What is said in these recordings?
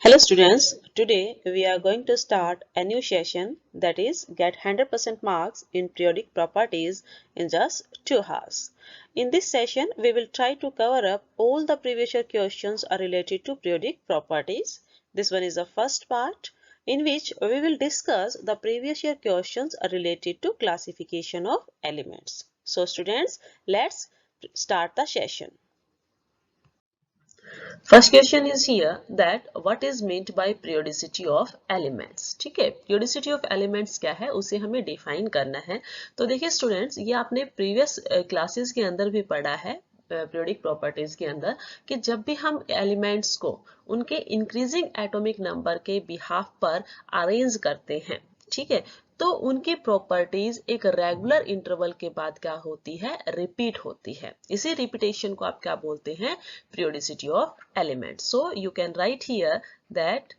Hello students, today we are going to start a new session, that is get 100% marks in periodic properties in just 2 hours. In this session we will try to cover up all the previous year questions are related to periodic properties. This one is the first part in which we will discuss the previous year questions are related to classification of elements. So students, let's start the session. First question is here that what is meant by periodicity of elements. ठीक है, periodicity of elements क्या है उसे हमें define करना है. तो देखिए स्टूडेंट्स, ये आपने प्रीवियस क्लासेस के अंदर भी पढ़ा है पीरियोडिक प्रॉपर्टीज के अंदर कि जब भी हम एलिमेंट्स को उनके इंक्रीजिंग एटॉमिक नंबर के बिहाफ पर अरेंज करते हैं, ठीक है, तो उनकी प्रॉपर्टीज एक रेगुलर इंटरवल के बाद क्या होती है, रिपीट होती है. इसी रिपीटेशन को आप क्या बोलते हैं, periodicity of elements. So you can write here that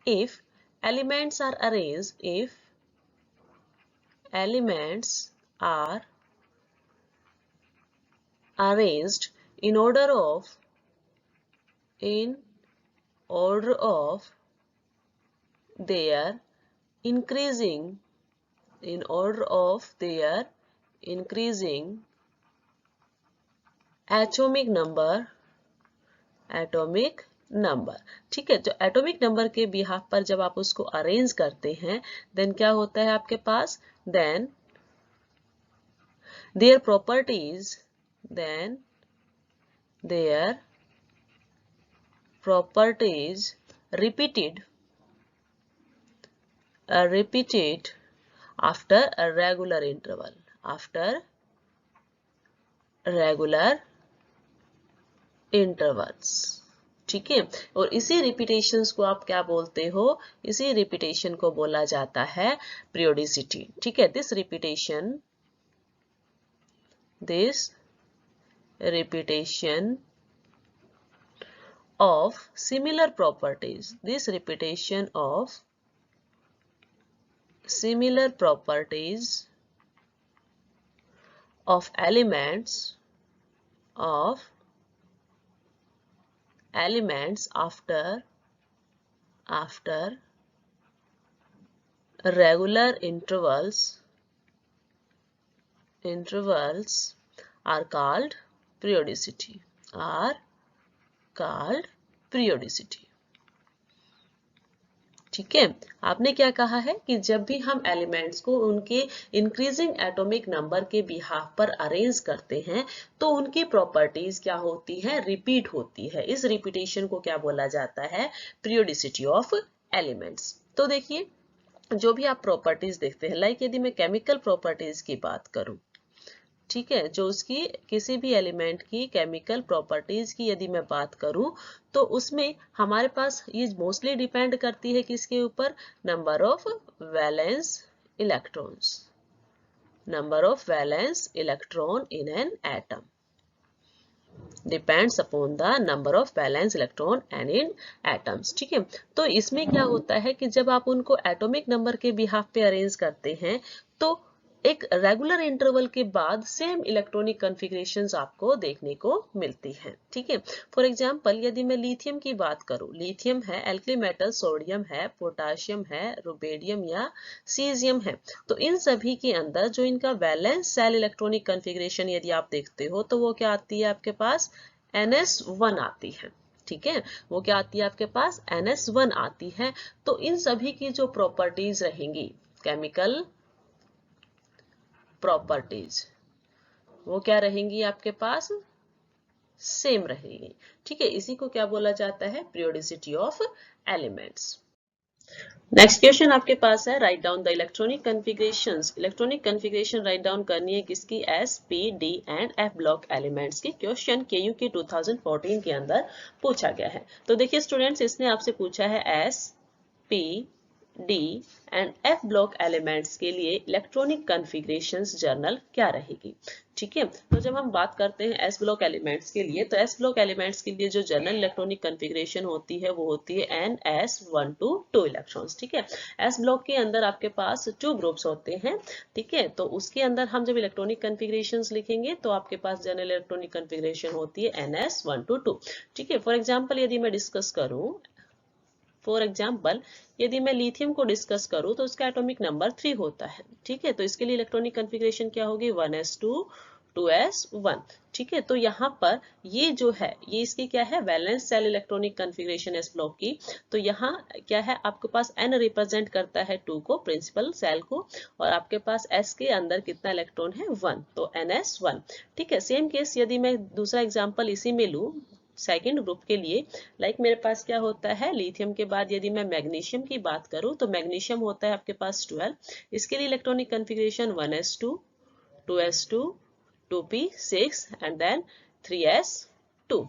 if elements are arranged, if elements are arranged in order of their increasing in order of their increasing atomic number, ठीक है. तो एटॉमिक नंबर के behalf पर जब आप उसको arrange करते हैं, देन क्या होता है आपके पास, then there properties repeated after a regular interval, intervals. ठीक है, और इसी रिपीटेशंस को आप क्या बोलते हो, इसी रिपीटेशन को बोला जाता है periodicity. ठीक है, this repetition of similar properties, of elements after regular intervals are called periodicity. ठीक है, आपने क्या कहा है कि जब भी हम एलिमेंट्स को उनके इंक्रीजिंग एटॉमिक नंबर के बिहाफ पर अरेंज करते हैं तो उनकी प्रॉपर्टीज क्या होती है, रिपीट होती है. इस रिपीटेशन को क्या बोला जाता है, periodicity ऑफ एलिमेंट्स. तो देखिए, जो भी आप प्रॉपर्टीज देखते हैं, लाइक यदि मैं केमिकल प्रॉपर्टीज की बात करूं, ठीक है, जो उसकी किसी भी एलिमेंट की केमिकल प्रॉपर्टीज की यदि मैं बात करूं तो उसमें हमारे पास ये मोस्टली डिपेंड करती है किसके ऊपर, number of valence electron in an atom depends upon the number of valence electron and in atoms. ठीक है, तो इसमें क्या होता है कि जब आप उनको एटॉमिक नंबर के बिहाफ पे अरेंज करते हैं तो एक रेगुलर इंटरवल के बाद सेम इलेक्ट्रॉनिक कॉन्फ़िगरेशंस आपको देखने को मिलती हैं. ठीक है, फॉर एग्जांपल यदि मैं लिथियम की बात करूं, लिथियम है, एल्कली मेटल सोडियम है, पोटाशियम है, रुबेडियम या सीजियम है, तो इन सभी के अंदर जो इनका वैलेंस सेल इलेक्ट्रॉनिक कॉन्फ़िगरेशन यदि आप देखते हो तो वो क्या आती है आपके पास, NS1 आती है. ठीक है, वो क्या आती है आपके पास, NS1 आती है. तो इन सभी की जो प्रॉपर्टीज रहेंगी, केमिकल प्रॉपर्टीज, वो क्या रहेंगी आपके पास, सेम रहेगी. ठीक है, इसी को क्या बोला जाता है, periodicity of elements. Next question आपके पास है, write down the electronic configurations. Electronic configuration write down करनी है किसकी, S, P, D and F block elements की. क्वेश्चन KU के 2014 के अंदर पूछा गया है. तो देखिए स्टूडेंट्स, इसने आपसे पूछा है S, P, D and F block elements के लिए इलेक्ट्रॉनिक कॉन्फ़िगरेशंस जर्नल क्या रहेगी. ठीक है, तो जब हम बात करते हैं S ब्लॉक एलिमेंट्स के लिए, तो S ब्लॉक एलिमेंट्स के लिए जो जनरल इलेक्ट्रॉनिक कॉन्फ़िगरेशन होती है वो होती है NS122 इलेक्ट्रॉन्स. ठीक है, S ब्लॉक के अंदर आपके पास 2 ग्रुप्स होते हैं. ठीक है, तो उसके अंदर हम जब इलेक्ट्रॉनिक कॉन्फ़िगरेशंस लिखेंगे तो आपके पास जनरल इलेक्ट्रॉनिक कॉन्फ़िगरेशन होती है NS122. ठीक है, फॉर एग्जांपल यदि मैं डिस्कस करूं फॉर एग्जाम्पल यदि मैं लिथियम को डिस्कस करूं तो उसका एटॉमिक नंबर 3 होता है, ठीक है। तो इसके लिए इलेक्ट्रॉनिक कॉन्फ़िगरेशन क्या होगी, 1s2 2s1, ठीक है। तो यहाँ पर ये जो है ये इसकी क्या है, valence shell electronic configuration S block की। तो यहाँ क्या है, आपके पास n रिप्रेजेंट करता है 2 को, प्रिंसिपल सेल को, और आपके पास s के अंदर कितना इलेक्ट्रॉन है, 1, तो ns1, ठीक है। सेम केस यदि मैं दूसरा एग्जाम्पल इसी में लूँ सेकेंड ग्रुप के लिए, मेरे पास क्या होता है, लिथियम के बाद यदि मैं मैग्नीशियम की बात करूं तो मैग्नीशियम होता है आपके पास 12, इसके लिए electronic configuration 1s2 2s2 2p6 and then 3s2,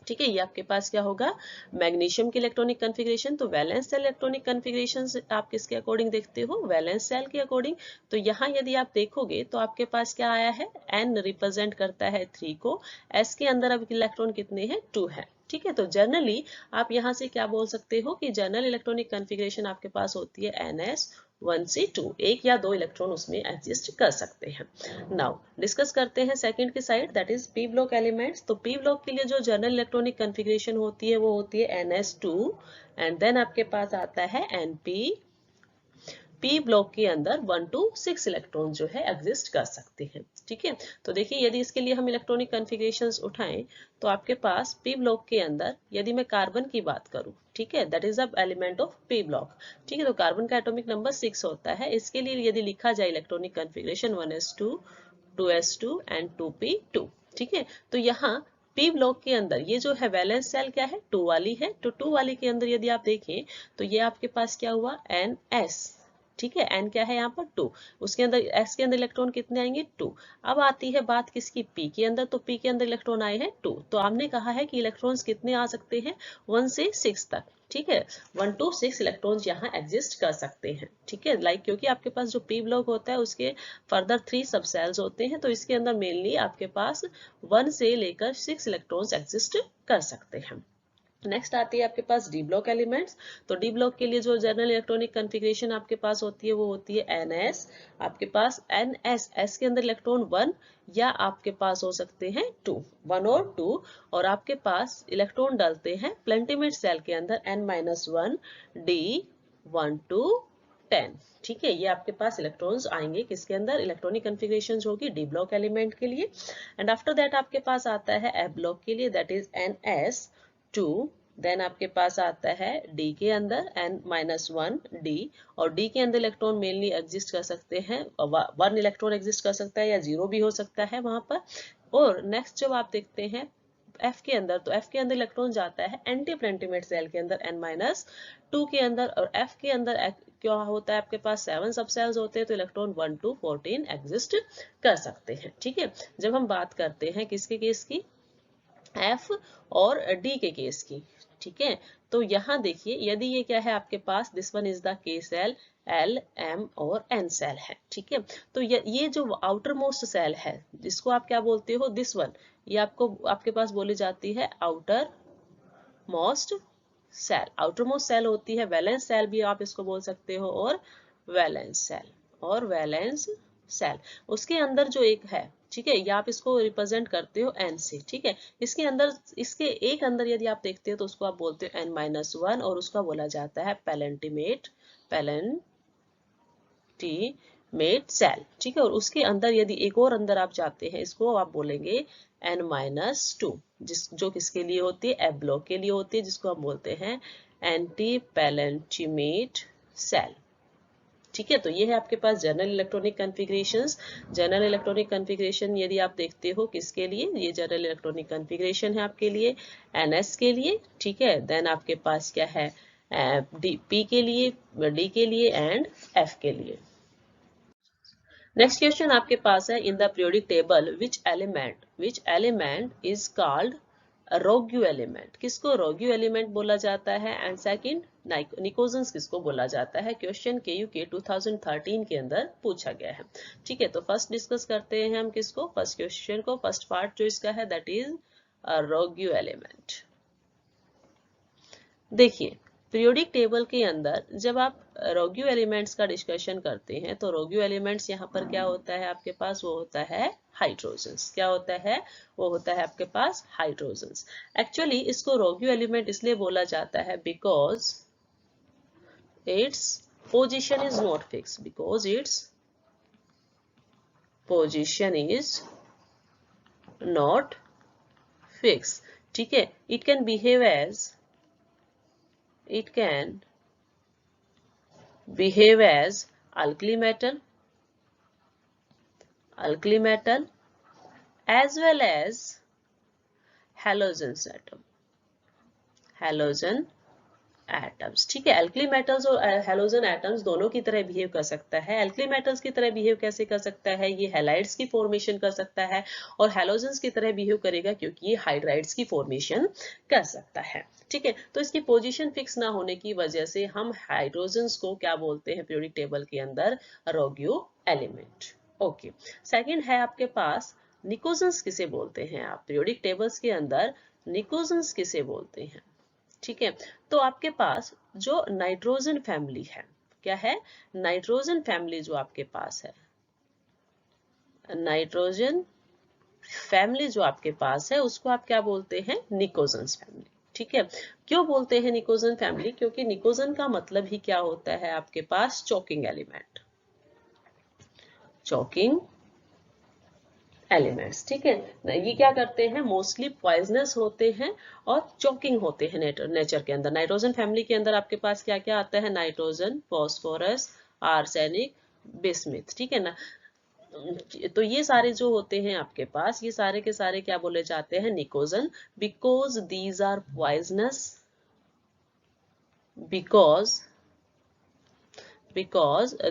ठीक है। ये आपके पास क्या होगा, मैग्नीशियम की इलेक्ट्रॉनिक कॉन्फ़िगरेशन। तो वैलेंस सेल इलेक्ट्रॉनिक कॉन्फ़िगरेशन आप किसके अकॉर्डिंग देखते हो, वैलेंस सेल के अकॉर्डिंग। तो यहाँ यदि आप देखोगे तो आपके पास क्या आया है, n रिप्रेजेंट करता है 3 को, s के अंदर अब इलेक्ट्रॉन कितने हैं, 2 है, ठीक है। तो जनरली आप यहाँ से क्या बोल सकते हो कि जनरल इलेक्ट्रॉनिक कॉन्फ़िगरेशन आपके पास होती है ns1 से 2, एक या दो इलेक्ट्रॉन उसमें एडजस्ट कर सकते हैं। नाउ डिस्कस करते हैं सेकंड की side, that is P block elements. तो पी ब्लॉक के लिए जो जनरल इलेक्ट्रॉनिक कॉन्फ़िगरेशन होती है वो होती है ns2 एंड देन आपके पास आता है np। पी ब्लॉक के अंदर 1 to 6 इलेक्ट्रॉन जो है एग्जिस्ट कर सकते हैं, ठीक है। तो देखिए यदि इसके लिए हम इलेक्ट्रॉनिक कॉन्फ़िगरेशंस उठाएं तो आपके पास पी ब्लॉक के अंदर यदि मैं कार्बन की बात करूं, ठीक है, that is a element of P block, ठीक है। तो कार्बन का एटॉमिक नंबर 6 होता है। इसके लिए यदि लिखा जाए electronic configuration 1s2 2s2 and 2p2, ठीक है। तो यहाँ पी ब्लॉक के अंदर ये जो है वैलेंस सेल क्या है, 2 वाली है। तो 2 वाली के अंदर यदि आप देखें तो ये आपके पास क्या हुआ, ns, ठीक है। n क्या है यहाँ पर 2, उसके अंदर s के अंदर इलेक्ट्रॉन कितने आएंगे, 2। अब आती है बात किसकी, p के अंदर। तो p के अंदर इलेक्ट्रॉन आए हैं 2। तो हमने कहा है कि इलेक्ट्रॉन्स कितने आ सकते हैं, 1 से 6 तक, ठीक है। 1 to 6 इलेक्ट्रॉन्स यहाँ एग्जिस्ट कर सकते हैं, ठीक है। क्योंकि आपके पास जो p ब्लॉक होता है उसके फर्दर 3 सब सेल्स होते हैं, तो इसके अंदर मेनली आपके पास 1 से लेकर 6 इलेक्ट्रॉन्स एग्जिस्ट कर सकते हैं। नेक्स्ट आती है आपके पास डी ब्लॉक एलिमेंट्स। तो डी ब्लॉक के लिए जो जनरल इलेक्ट्रॉनिक कॉन्फ़िगरेशन आपके पास होती है वो होती है ns। आपके पास ns, s के अंदर इलेक्ट्रॉन 1 या आपके पास हो सकते हैं 2, 1 और 2, और आपके पास इलेक्ट्रॉन डालते हैं प्लेंटिमेट सेल के अंदर n-1 d 1 to 10, ठीक है। ये आपके पास इलेक्ट्रॉन्स आएंगे किसके अंदर, इलेक्ट्रॉनिक कॉन्फ़िगरेशन होगी डी ब्लॉक एलिमेंट के लिए। एंड आफ्टर दैट आपके पास आता है एफ ब्लॉक के लिए, दैट इज ns2। देन आपके पास आता है D के अंदर n-1 D, और D के अंदर इलेक्ट्रॉन मेनली एग्जिस्ट कर सकते हैं, 1 इलेक्ट्रॉन एग्जिस्ट कर सकता है या 0 भी हो सकता है वहां पर। और नेक्स्ट जब आप देखते हैं F के अंदर, तो F के अंदर इलेक्ट्रॉन जाता है एंटी प्लेंटिमेट सेल के अंदर n-2 के अंदर, और F के अंदर क्या होता है, आपके पास 7 सब सेल्स होते हैं, तो इलेक्ट्रॉन 1 to 14 एग्जिस्ट कर सकते हैं, ठीक है। जब हम बात करते हैं किसके केस की, F और D के केस की, ठीक है। तो यहाँ देखिए यदि ये क्या है आपके पास, this one is the K shell, L, M और N सेल है, ठीक है। तो ये जो आउटर मोस्ट सेल है जिसको आप क्या बोलते हो, दिस वन, ये आपके पास बोली जाती है outer most shell. Outer most shell होती है वैलेंस सेल भी आप इसको बोल सकते हो, और वैलेंस सेल, और वैलेंस सेल उसके अंदर जो एक है, ठीक है, या आप इसको रिप्रेजेंट करते हो n से, ठीक है। इसके अंदर, इसके एक अंदर यदि आप देखते हो तो उसको आप बोलते हो n-1, और उसका बोला जाता है पैलेंटीमेट सेल, ठीक है। और उसके अंदर यदि एक और अंदर आप जाते हैं, इसको आप बोलेंगे n-2, जो किसके लिए होती है, एफ ब्लॉक के लिए होती है, जिसको हम बोलते हैं एंटी पैलेंटीमेट सेल, ठीक है। तो ये है आपके पास general electronic configurations. General electronic configuration यदि आप देखते हो किसके लिए, ये जनरल इलेक्ट्रॉनिक कॉन्फ़िगरेशन है आपके लिए ns के लिए, ठीक है। देन आपके पास क्या है, p के लिए, d के लिए एंड f के लिए। नेक्स्ट क्वेश्चन आपके पास है, in the periodic table which element is called rogue element. किसको रोग्यू एलिमेंट बोला जाता है, एंड सेकंड निकोजेंस किसको बोला जाता है। क्वेश्चन KUK 2013 के अंदर पूछा गया है, ठीक है। तो फर्स्ट डिस्कस करते हैं हम किसको, फर्स्ट क्वेश्चन को, फर्स्ट पार्ट जो इसका है दैट इज रोग्यू एलिमेंट। देखिए पीरियोडिक टेबल के अंदर जब आप रोग्यू एलिमेंट्स का डिस्कशन करते हैं तो रोग्यू एलिमेंट्स यहाँ पर क्या होता है आपके पास, वो होता है हाइड्रोजन्स। क्या होता है, वो होता है आपके पास हाइड्रोजन्स। एक्चुअली इसको रोग्यू एलिमेंट इसलिए बोला जाता है because its position is not fixed, because its position is not fixed. ठीक है, it can behave as alkali metal as well as halogen atoms. ठीक है, एल्कली मेटल्स और हेलोजन एटम्स दोनों की तरह बिहेव कर सकता है। एल्कली मेटल्स की तरह बिहेव कैसे कर सकता है, ये हैलाइड्स की फॉर्मेशन कर सकता है, और हेलोजेंस की तरह बिहेव करेगा क्योंकि ये हाइड्राइड्स की फॉर्मेशन कर सकता है। ठीक है, तो इसकी पोजीशन फिक्स ना होने की वजह से हम हाइड्रोजन्स को क्या बोलते हैं पीरियोडिक टेबल के अंदर, रोग्यू एलिमेंट। ओके, सेकंड है आपके पास निकोजेंस किसे बोलते हैं आप पीरियोडिक टेबल्स के अंदर, निकोजेंस किसे बोलते हैं। ठीक है, तो आपके पास जो नाइट्रोजन फैमिली है, क्या है, नाइट्रोजन फैमिली जो आपके पास है, नाइट्रोजन फैमिली जो आपके पास है उसको आप क्या बोलते हैं, निकोजेंस फैमिली। ठीक है, क्यों बोलते हैं निकोजन फैमिली, क्योंकि निकोजन का मतलब ही क्या होता है आपके पास, चोकिंग एलिमेंट, चोकिंग एलिमेंट्स। ठीक है, ये क्या करते हैं, मोस्टली पॉइजनस होते हैं और चोकिंग होते हैं नेचर के अंदर। नाइट्रोजन फैमिली के अंदर आपके पास क्या क्या आता है, नाइट्रोजन, फॉस्फोरस, आर्सेनिक, बिस्मिथ। ठीक है ना, तो ये सारे जो होते हैं आपके पास, ये सारे के सारे क्या बोले जाते हैं, pnictogens, because these are poisonous, because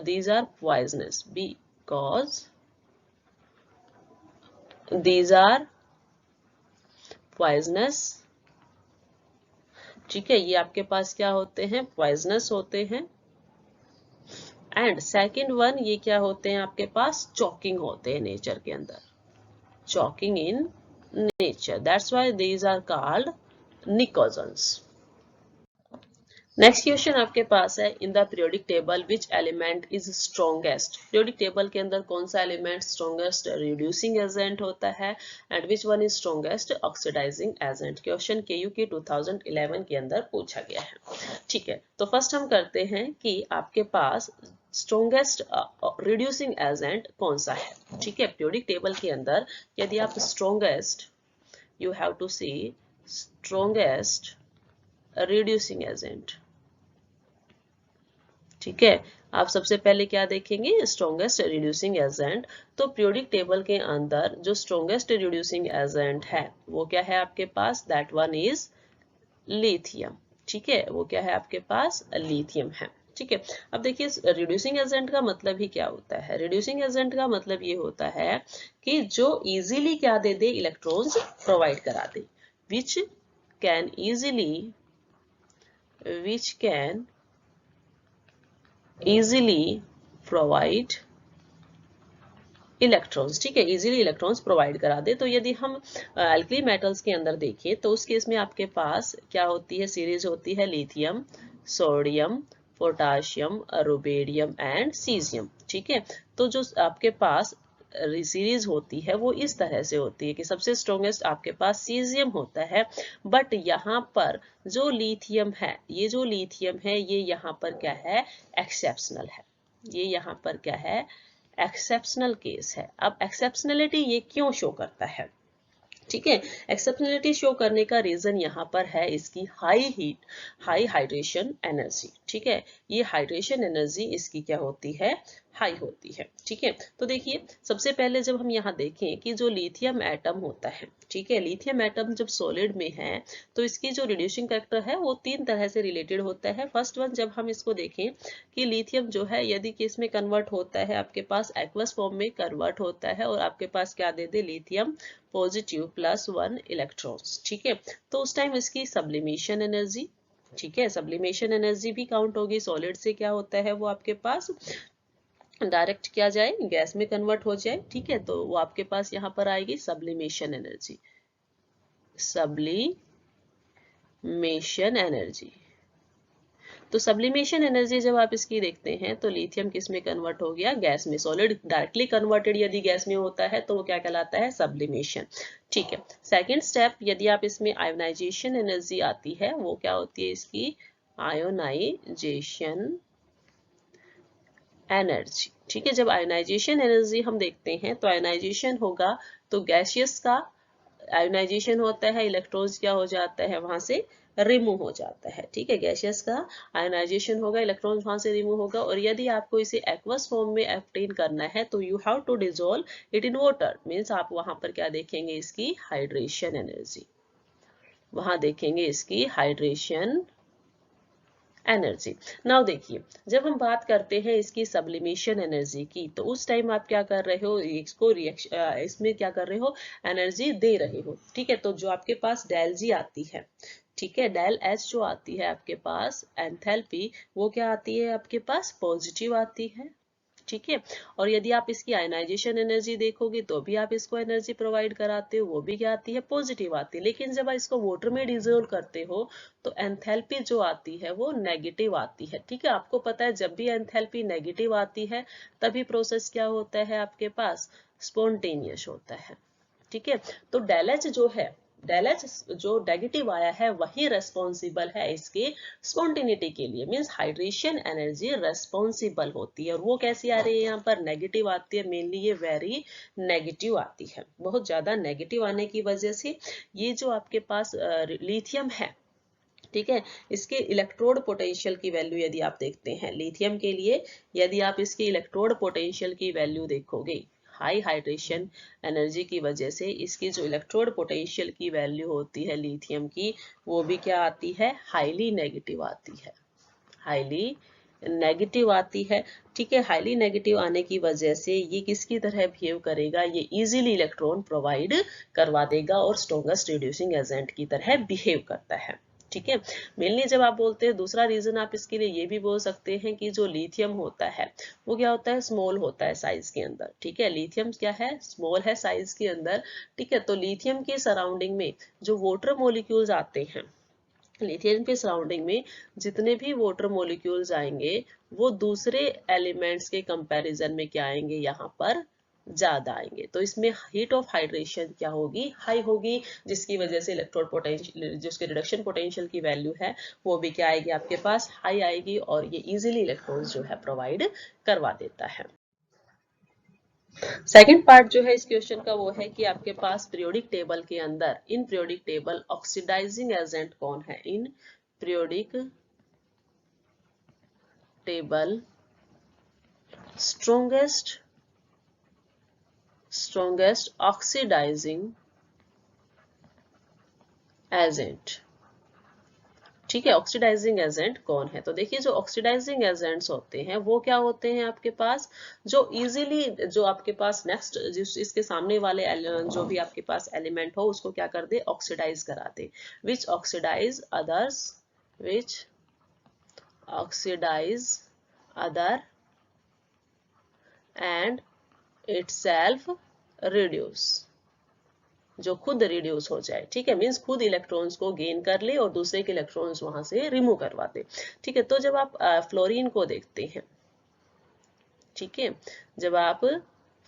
these are poisonous, because these are poisonous। ठीक है, ये आपके पास क्या होते हैं, poisonous होते हैं। एंड सेकेंड वन, ये क्या होते हैं आपके पास, चॉकिंग होते हैं नेचर के अंदर, choking in nature, that's why these are called pnicogens. Next question आपके पास है, in the periodic table which element is strongest. Periodic table के अंदर कौन सा एलिमेंट स्ट्रॉन्गेस्ट रिड्यूसिंग एजेंट होता है, and which one is strongest oxidising agent. Question KU के 2011 के अंदर पूछा गया है। ठीक है, तो फर्स्ट हम करते हैं कि आपके पास स्ट्रॉन्गेस्ट रिड्यूसिंग एजेंट कौन सा है। ठीक है, पीरियोडिक टेबल के अंदर यदि आप strongest, you have to see strongest reducing agent. ठीक है, आप सबसे पहले क्या देखेंगे, स्ट्रॉन्गेस्ट रिड्यूसिंग एजेंट। तो पीरियोडिक टेबल के अंदर जो स्ट्रॉन्गेस्ट रिड्यूसिंग एजेंट है वो क्या है आपके पास, दैट वन इज लिथियम। ठीक है, वो क्या है आपके पास, लिथियम है। ठीक है, अब देखिए रिड्यूसिंग एजेंट का मतलब ही क्या होता है, रिड्यूसिंग एजेंट का मतलब ये होता है कि जो इजीली क्या दे दे, इलेक्ट्रॉन्स प्रोवाइड करा दे, which can easily provide electrons. ठीक है, इजीली इलेक्ट्रॉन्स प्रोवाइड करा दे। तो यदि हम एल्कली मेटल्स के अंदर देखें तो उस केस में आपके पास क्या होती है, सीरीज होती है lithium, sodium, potassium, rubidium and caesium. ठीक है, तो जो आपके पास सीरीज होती है वो इस तरह से होती है कि सबसे स्ट्रॉन्गेस्ट आपके पास सीजियम होता है, बट यहाँ पर जो लिथियम है, ये जो लिथियम है ये यहाँ पर क्या है, एक्सेप्शनल है, ये यहाँ पर क्या है, एक्सेप्शनल केस है। अब एक्सेप्शनलिटी ये क्यों शो करता है, ठीक है, एक्सेप्शनलिटी शो करने का रीजन यहाँ पर है इसकी high heat, high hydration energy. ठीक है, ये हाइड्रेशन एनर्जी इसकी क्या होती है, हाई होती है। ठीक है, तो देखिए सबसे पहले जब हम यहाँ देखें कि जो लिथियम एटम होता है, ठीक है, लिथियम एटम जब सॉलिड में है तो इसकी जो रिड्यूसिंग फैक्टर है वो तीन तरह से रिलेटेड होता है। फर्स्ट वन, जब हम इसको देखें कि लिथियम जो है यदि कि इसमें कन्वर्ट होता है, आपके पास एक्वस फॉर्म में कन्वर्ट होता है और आपके पास क्या दे दे, लिथियम पॉजिटिव +1 इलेक्ट्रॉन्स। ठीक है, तो उस टाइम इसकी सब्लिमेशन एनर्जी, ठीक है, सब्लिमेशन एनर्जी भी काउंट होगी। सॉलिड से क्या होता है वो आपके पास डायरेक्ट क्या जाए, गैस में कन्वर्ट हो जाए। ठीक है, तो वो आपके पास यहाँ पर आएगी सब्लिमेशन एनर्जी, सब्लिमेशन एनर्जी। तो सब्लिमेशन एनर्जी जब आप इसकी देखते हैं तो लिथियम किस में कन्वर्ट हो गया, गैस में। सॉलिड डायरेक्टली कन्वर्टेड यदि गैस में होता है तो वो क्या कहलाता है, सब्लिमेशन। ठीक है, सेकंड स्टेप, यदि आप इसमें आयोनाइजेशन एनर्जी आती है वो क्या होती है इसकी, आयोनाइजेशन एनर्जी। ठीक है, जब आयोनाइजेशन एनर्जी हम देखते हैं तो आयोनाइजेशन होगा तो गैसियस का आयोनाइजेशन होता है, इलेक्ट्रॉन्स क्या हो जाता है वहां से रिमूव हो जाता है। ठीक है, गैसियस का आयोनाइजेशन होगा, इलेक्ट्रॉन्स वहां से रिमूव होगा। और यदि आपको इसे एक्वस फॉर्म में ऑब्टेन करना है तो you have to dissolve it in water, means आप वहां पर क्या देखेंगे, इसकी हाइड्रेशन एनर्जी, वहां देखेंगे इसकी हाइड्रेशन एनर्जी। नाउ देखिए, जब हम बात करते हैं इसकी सब्लिमेशन एनर्जी की, तो उस टाइम आप क्या कर रहे हो, इसको रिएक्शन इसमें क्या कर रहे हो, एनर्जी दे रहे हो। ठीक है, तो जो आपके पास डेल जी आती है, ठीक है, डेल एच जो आती है आपके पास एंथैल्पी, वो क्या आती है आपके पास, पॉजिटिव आती है। ठीक है, और यदि आप इसकी आयनाइजेशन एनर्जी देखोगे तो भी आप इसको एनर्जी प्रोवाइड कराते हो, वो भी क्या आती है, पॉजिटिव आती है। लेकिन जब आप इसको वाटर में डिसोल्व करते हो तो एंथैल्पी जो आती है वो नेगेटिव आती है। ठीक है, आपको पता है जब भी एंथैल्पी नेगेटिव आती है तभी प्रोसेस क्या होता है आपके पास, स्पॉन्टेनियस होता है। ठीक है, तो डेल एच जो है, डेल एच जो नेगेटिव आया है वही रेस्पॉन्सिबल है इसके स्पॉन्टेनिटी के लिए, मींस हाइड्रेशन एनर्जी रेस्पॉन्सिबल होती है। और वो कैसी आ रही है, यहाँ पर नेगेटिव आती है, मेनली ये वेरी नेगेटिव आती है, बहुत ज्यादा नेगेटिव आने की वजह से ये जो आपके पास लिथियम है, ठीक है, इसके इलेक्ट्रोड पोटेंशियल की वैल्यू यदि आप देखते हैं लिथियम के लिए, यदि आप इसके इलेक्ट्रोड पोटेंशियल की वैल्यू देखोगे, हाई हाइड्रेशन एनर्जी की वजह से इसकी जो इलेक्ट्रोड पोटेंशियल की वैल्यू होती है लिथियम की, वो भी क्या आती है, हाईली नेगेटिव आती है, हाईली नेगेटिव आती है। ठीक है, हाईली नेगेटिव आने की वजह से ये किसकी तरह बिहेव करेगा, ये इजीली इलेक्ट्रॉन प्रोवाइड करवा देगा और स्ट्रॉन्गेस्ट रिड्यूसिंग एजेंट की तरह बिहेव करता है। ठीक है, मेनली जब आप बोलते हैं, दूसरा रीजन आप इसके लिए ये भी बोल सकते हैं कि जो लिथियम होता है वो क्या होता है, स्मॉल होता है साइज के अंदर। ठीक है, लिथियम क्या है, स्मॉल है साइज के अंदर। ठीक है, तो लिथियम के सराउंडिंग में जो वाटर मॉलिक्यूल्स आते हैं, लिथियम के सराउंडिंग में जितने भी वाटर मॉलिक्यूल्स आएंगे वो दूसरे एलिमेंट्स के कंपैरिजन में क्या आएंगे, यहाँ पर ज्यादा आएंगे। तो इसमें हीट ऑफ हाइड्रेशन क्या होगी, हाई होगी, जिसकी वजह से इलेक्ट्रोड पोटेंशियल, जिसके रिडक्शन पोटेंशियल की वैल्यू है वो भी क्या आएगी आपके पास, हाई आएगी, और ये इजीली इलेक्ट्रॉन्स जो है प्रोवाइड करवा देता है। सेकंड पार्ट जो है इस क्वेश्चन का वो है कि आपके पास पीरियोडिक टेबल के अंदर, in periodic table oxidising agent कौन है, in periodic table strongest oxidising agent. ठीक है, ऑक्सीडाइजिंग एजेंट कौन है, तो देखिए जो ऑक्सीडाइजिंग एजेंट्स होते हैं वो क्या होते हैं आपके पास, जो इजीली, जो आपके पास नेक्स्ट जिस इसके सामने वाले जो भी आपके पास एलिमेंट हो उसको क्या कर दे, ऑक्सीडाइज करा दे, which oxidise others, which oxidise other and itself reduce, जो खुद रिड्यूस हो जाए। ठीक है, मींस खुद इलेक्ट्रॉन्स को गेन कर ले और दूसरे के इलेक्ट्रॉन्स वहां से रिमूव करवा दे। ठीक है, तो जब आप फ्लोरीन को देखते हैं, ठीक है, जब आप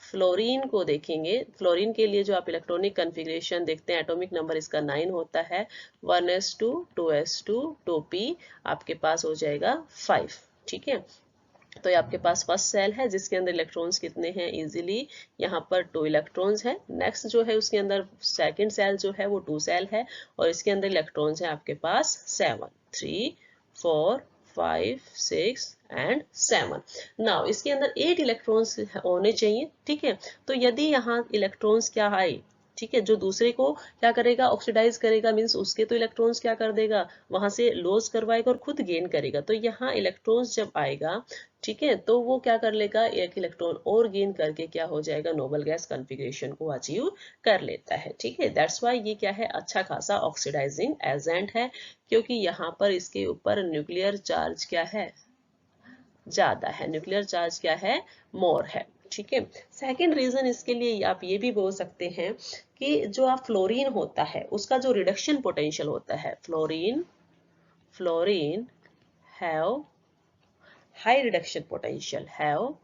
फ्लोरीन को देखेंगे, फ्लोरीन के लिए जो आप इलेक्ट्रॉनिक कन्फिग्रेशन देखते हैं, एटॉमिक नंबर इसका 9 होता है, 1s2 2s2 2p, आपके पास हो जाएगा 5। ठीक है, तो ये आपके पास फर्स्ट सेल है जिसके अंदर इलेक्ट्रॉन्स कितने हैं, इजीली यहाँ पर 2 इलेक्ट्रॉन्स हैं। नेक्स्ट जो है उसके अंदर सेकंड सेल जो है वो 2 सेल है और इसके अंदर इलेक्ट्रॉन्स हैं आपके पास 7, 3 4 5 6 एंड 7। नाउ इसके अंदर 8 इलेक्ट्रॉन्स होने चाहिए। ठीक है, तो यदि यहाँ इलेक्ट्रॉन्स क्या आए, ठीक है, जो दूसरे को क्या करेगा, ऑक्सीडाइज करेगा, मींस उसके तो इलेक्ट्रॉन्स क्या कर देगा, वहां से लॉस करवाएगा और खुद गेन करेगा। तो यहाँ इलेक्ट्रॉन्स जब आएगा, ठीक है, तो वो क्या कर लेगा, एक इलेक्ट्रॉन और गेन करके क्या हो जाएगा, नोबल गैस कॉन्फ़िगरेशन को अचीव कर लेता है। ठीक है, दैट्स वाई ये क्या है, अच्छा खासा ऑक्सीडाइजिंग एजेंट है, क्योंकि यहाँ पर इसके ऊपर न्यूक्लियर चार्ज क्या है, ज्यादा है, न्यूक्लियर चार्ज क्या है, मोर है। ठीक है, सेकंड रीजन इसके लिए आप ये भी बोल सकते हैं कि जो आप फ्लोरीन होता है उसका जो रिडक्शन पोटेंशियल होता है, fluorine have high reduction potential, have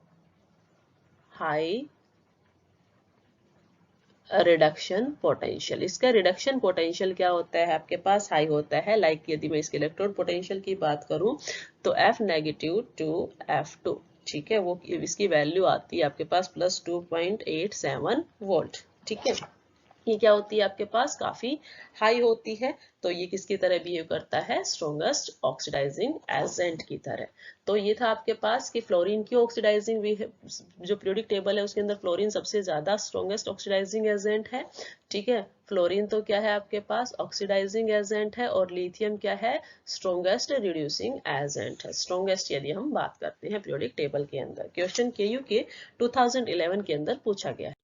high reduction potential. इसका रिडक्शन पोटेंशियल क्या होता है आपके पास, हाई होता है। लाइक यदि मैं इसके इलेक्ट्रॉन पोटेंशियल की बात करूं तो F नेगेटिव टू F2, ठीक है, वो इसकी वैल्यू आती है आपके पास प्लस 2.87 वोल्ट, ठीक है। ये क्या होती है आपके पास, काफी हाई होती है। तो ये किसकी तरह बिहेव करता है, स्ट्रॉन्गेस्ट ऑक्सीडाइजिंग एजेंट की तरह। तो ये था आपके पास कि फ्लोरीन की ऑक्सीडाइजिंग जो पीरियोडिक टेबल है उसके अंदर फ्लोरीन सबसे ज्यादा स्ट्रॉन्गेस्ट ऑक्सीडाइजिंग एजेंट है, ठीक है। फ्लोरीन तो क्या है आपके पास, ऑक्सीडाइजिंग एजेंट है, और लिथियम क्या है, स्ट्रॉन्गेस्ट रिड्यूसिंग एजेंट है। स्ट्रॉन्गेस्ट यदि हम बात करते हैं पीरियोडिक टेबल के अंदर। क्वेश्चन KU के 2011 के अंदर पूछा गया है।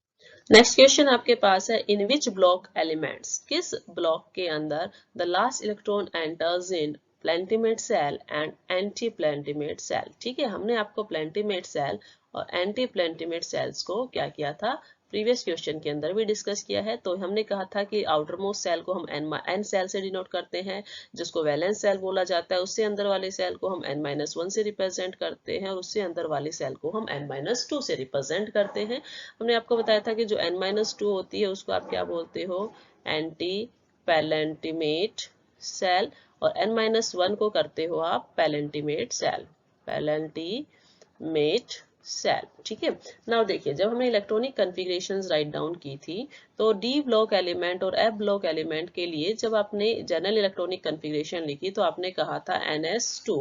नेक्स्ट क्वेश्चन आपके पास है, इन विच ब्लॉक एलिमेंट्स, किस ब्लॉक के अंदर the last electron enters in penultimate shell and anti penultimate shell, ठीक है। हमने आपको प्लेंटिमेट सेल और एंटी प्लेंटिमेट सेल्स को क्या किया था, प्रीवियस क्वेश्चन के अंदर भी डिस्कस किया है। तो हमने कहा था कि आउटर मोस्ट सेल को हम n सेल से डिनोट करते हैं, जिसको वैलेंस सेल बोला जाता है। उससे अंदर वाले सेल को हम n-1 से रिप्रेजेंट करते हैं, और उससे अंदर वाले सेल को हम n-2 से रिप्रेजेंट करते हैं। हमने आपको बताया था कि जो n-2 होती है उसको आप क्या बोलते हो, एंटी पैलेंटिमेट सेल, और n-1 को करते हो आप पैलेंटिमेट सेल, पैलेंटिमेट सेल, ठीक है। नाउ देखिए, जब हमने इलेक्ट्रॉनिक कॉन्फ़िगरेशंस राइट डाउन की थी तो डी ब्लॉक एलिमेंट और एफ ब्लॉक एलिमेंट के लिए जब आपने जनरल इलेक्ट्रॉनिक कॉन्फ़िगरेशन लिखी तो आपने कहा था NS2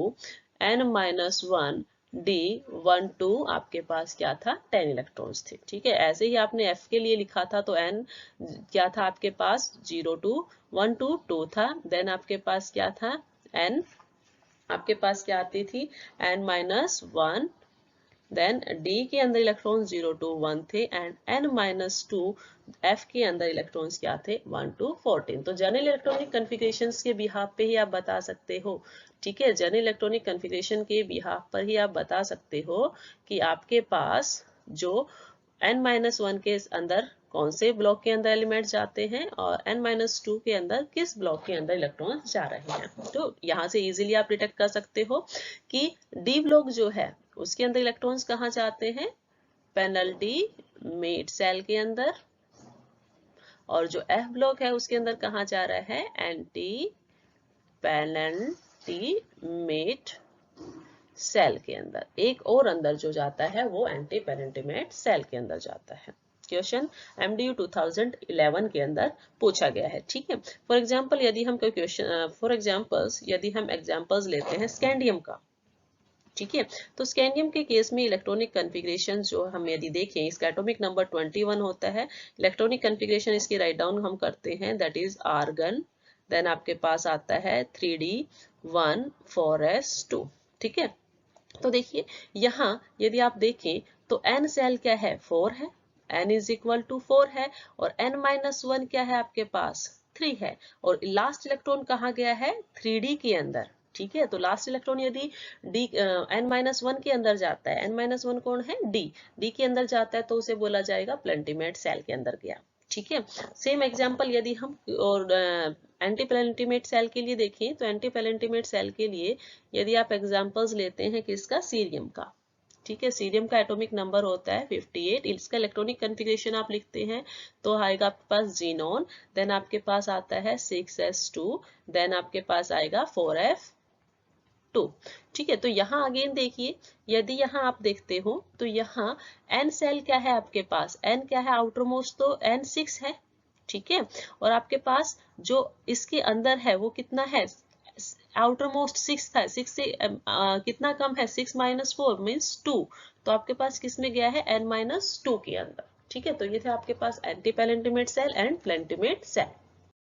n-1 D12 आपके पास क्या था, 10 इलेक्ट्रॉन्स थे, ठीक है। ऐसे ही आपने F के लिए लिखा था तो N क्या था आपके पास, 0 2 1 2 2 था। देन आपके पास क्या था, N आपके पास क्या आती थी, n-1। देन D के अंदर इलेक्ट्रॉन्स 0 2 1 थे, एंड n-2 F के अंदर इलेक्ट्रॉन्स क्या थे, 1 2 14। तो जनरल इलेक्ट्रॉनिक कॉन्फ़िगरेशंस के बिहाफ पे ही आप बता सकते हो, ठीक है। जनरल इलेक्ट्रॉनिक कॉन्फ़िगरेशन के बिहाफ पर ही आप बता सकते हो कि आपके पास जो n-1 के अंदर कौन से ब्लॉक के अंदर एलिमेंट जाते हैं और n-2 के अंदर किस ब्लॉक के अंदर इलेक्ट्रॉन जा रहे हैं। तो यहाँ से इजीली आप डिटेक्ट कर सकते हो कि डी ब्लॉक जो है उसके अंदर इलेक्ट्रॉन्स कहाँ जाते हैं, पेनल्टीमेट सेल के अंदर, और जो एफ ब्लॉक है उसके अंदर कहाँ जा रहा है, एंटी पेनल्टीमेट सेल के अंदर। एक और अंदर जो जाता है वो एंटी पेनल्टीमेट सेल के अंदर जाता है। क्वेश्चन MDU 2011 के अंदर पूछा गया है, ठीक है। फॉर एग्जांपल यदि हम कोई क्वेश्चन, फॉर एग्जांपल्स यदि हम एग्जांपल्स लेते हैं स्कैंडियम का, ठीक है। तो स्कैंडियम के केस में इलेक्ट्रॉनिक कॉन्फ़िगरेशन जो हम यदि देखें, इसका एटॉमिक नंबर 21 होता है। इलेक्ट्रॉनिक कॉन्फ़िगरेशन इसकी राइट डाउन हम करते हैं, दैट इज आर्गन। देन आपके पास आता है 3D1 4s2, ठीक है। तो देखिए यहाँ यदि आप देखें तो n सेल क्या है, 4 है, n इज इक्वल टू 4 है, और n-1 क्या है आपके पास, 3 है, और लास्ट इलेक्ट्रॉन कहाँ गया है, 3D के अंदर, ठीक है। तो लास्ट इलेक्ट्रॉन यदि n-1 के अंदर जाता है, n-1 कौन है, D के अंदर जाता है तो उसे बोला जाएगा प्लेंटिमेट सेल के अंदर गया, ठीक है। सेम एग्जांपल यदि हम और एंटी प्लेंटिमेट सेल के लिए देखें तो एंटी प्लेंटिमेट सेल के लिए यदि आप एग्जांपल्स लेते हैं किसका, सीरियम का, ठीक है। सीरियम का एटॉमिक नंबर होता है 58। इसका इलेक्ट्रॉनिक कॉन्फ़िगरेशन आप लिखते हैं तो आएगा आपके पास जीनोन, देन आपके पास आता है 6s2, देन आपके पास आएगा 4f2, ठीक है। तो यहाँ अगेन देखिए, यदि यहाँ आप देखते हो तो यहाँ n सेल क्या है आपके पास, n क्या है आउटर मोस्ट, तो n6 है, ठीक है। और आपके पास जो इसके अंदर है वो कितना है, आउटर मोस्ट 6 था, 6 से कितना कम है, 6 - 4 मीन्स 2। तो आपके पास किस में गया है, n-2 के अंदर, ठीक है। तो ये थे आपके पास एंटी पैलेंटिमेट सेल एंड प्लेंटिमेट सेल।